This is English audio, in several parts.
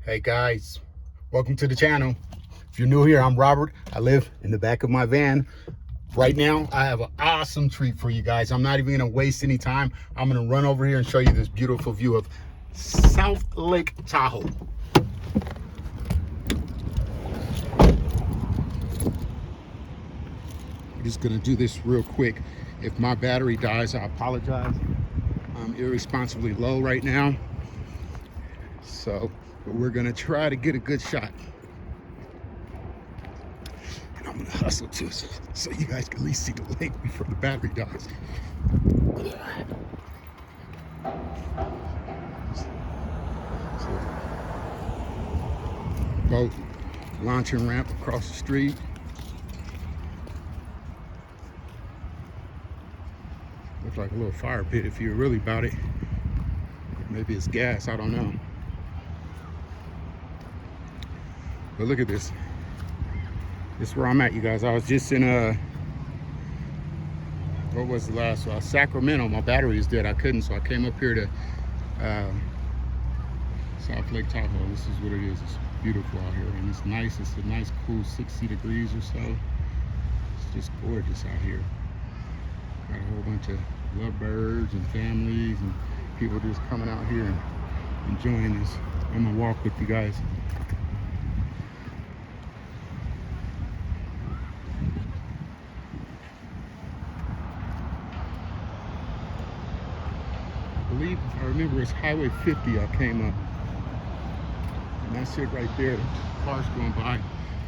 Hey guys, welcome to the channel. If you're new here, I'm Robert. I live in the back of my van. Right now, I have an awesome treat for you guys. I'm not even gonna waste any time. I'm gonna run over here and show you this beautiful view of South Lake Tahoe. I'm just gonna do this real quick. If my battery dies, I apologize. I'm irresponsibly low right now. But we're gonna try to get a good shot. And I'm gonna hustle too, so you guys can at least see the lake before the battery dies. Boat launching ramp across the street. Looks like a little fire pit if you're really about it. Maybe it's gas, I don't know. But look at this. This is where I'm at, you guys. I was just in what was the last one? Sacramento. My battery is dead. I couldn't, so I came up here to South Lake Tahoe. This is what it is. It's beautiful out here, and it's nice. It's a nice, cool 60 degrees or so. It's just gorgeous out here. Got a whole bunch of lovebirds and families and people just coming out here and enjoying this. I'm gonna walk with you guys. I remember it's Highway 50 I came up, and that's it right there. The cars going by,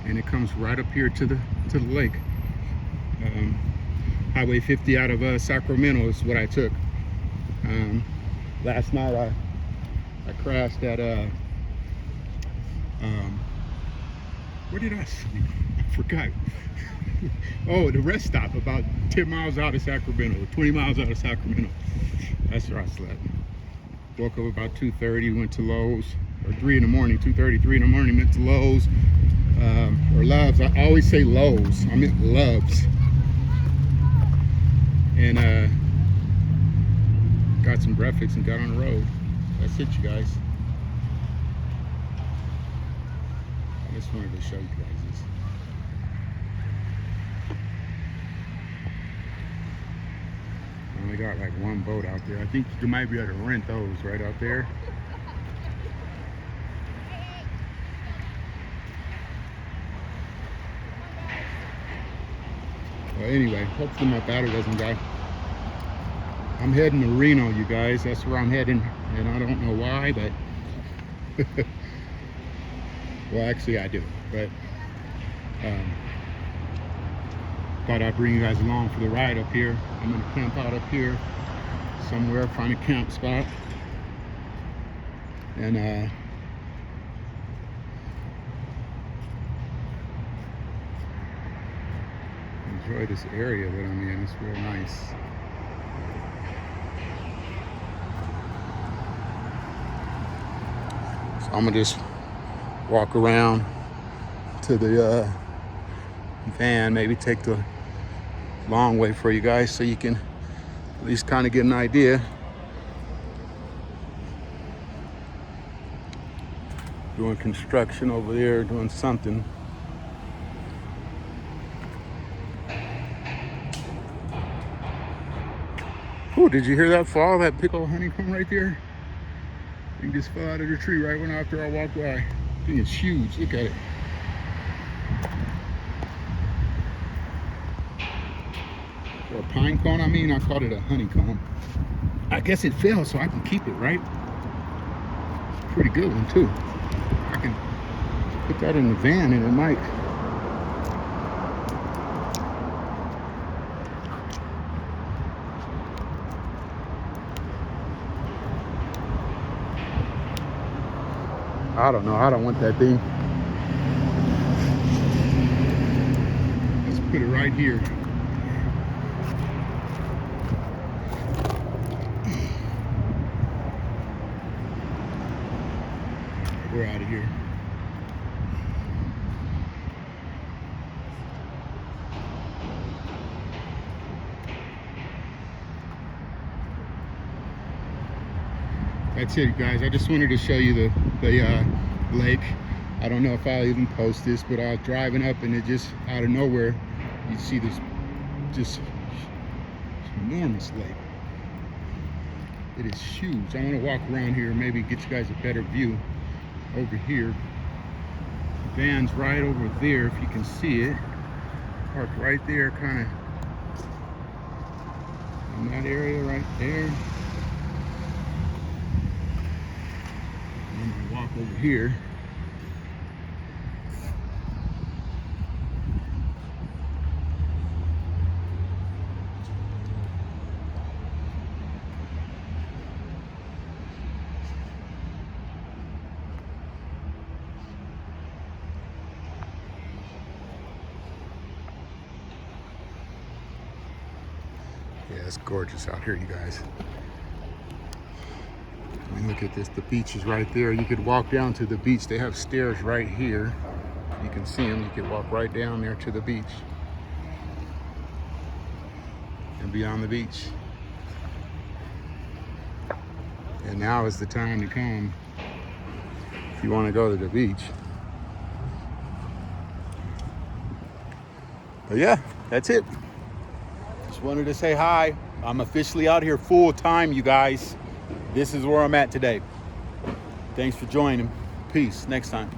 and it comes right up here to the lake. Highway 50 out of Sacramento is what I took. Last night I crashed at where did I sleep? I forgot. Oh, the rest stop about 10 miles out of Sacramento, 20 miles out of Sacramento. That's where I slept. Woke up about 2:30, went to Lowe's, or 3 in the morning, 2:30, 3 in the morning, went to Lowe's, or Love's. I always say Lowe's, I meant Love's. And got some breakfast and got on the road. That's it, you guys. I just wanted to show you guys this. I only got like one boat out there. I think you might be able to rent those right out there. Well, anyway, hopefully my battery doesn't die. I'm heading to Reno, you guys. That's where I'm heading, and I don't know why, but well, actually I do, but thought I'd bring you guys along for the ride up here. I'm gonna camp out up here somewhere, find a camp spot, and enjoy this area that I'm in. It's real nice. So I'm gonna just walk around to the van, maybe take the long way for you guys so you can at least kind of get an idea. Doing construction over there, doing something. Oh, did you hear that fall? That big old honeycomb right there? It just fell out of the tree right when after I walked by. I think it's huge. Look at it. Or a pine cone, I mean. I called it a honeycomb. I guess it fell, so I can keep it, right? It's a pretty good one, too. I can put that in the van and it might. I don't know. I don't want that thing. Let's put it right here. We're out of here. That's it, guys. I just wanted to show you the Lake. I don't know if I'll even post this, but I was driving up and it just out of nowhere, you see this just enormous lake. It is huge. I want to walk around here and maybe get you guys a better view over here. The van's right over there, if you can see it. Parked right there, kind of in that area right there. I'm gonna walk over here. Yeah, it's gorgeous out here, you guys. I mean, look at this. The beach is right there. You could walk down to the beach. They have stairs right here. You can see them. You could walk right down there to the beach and be on the beach. And now is the time to come if you want to go to the beach. But yeah, that's it. Just wanted to say hi. I'm officially out here full time, you guys. This is where I'm at today. Thanks for joining. Peace. Next time.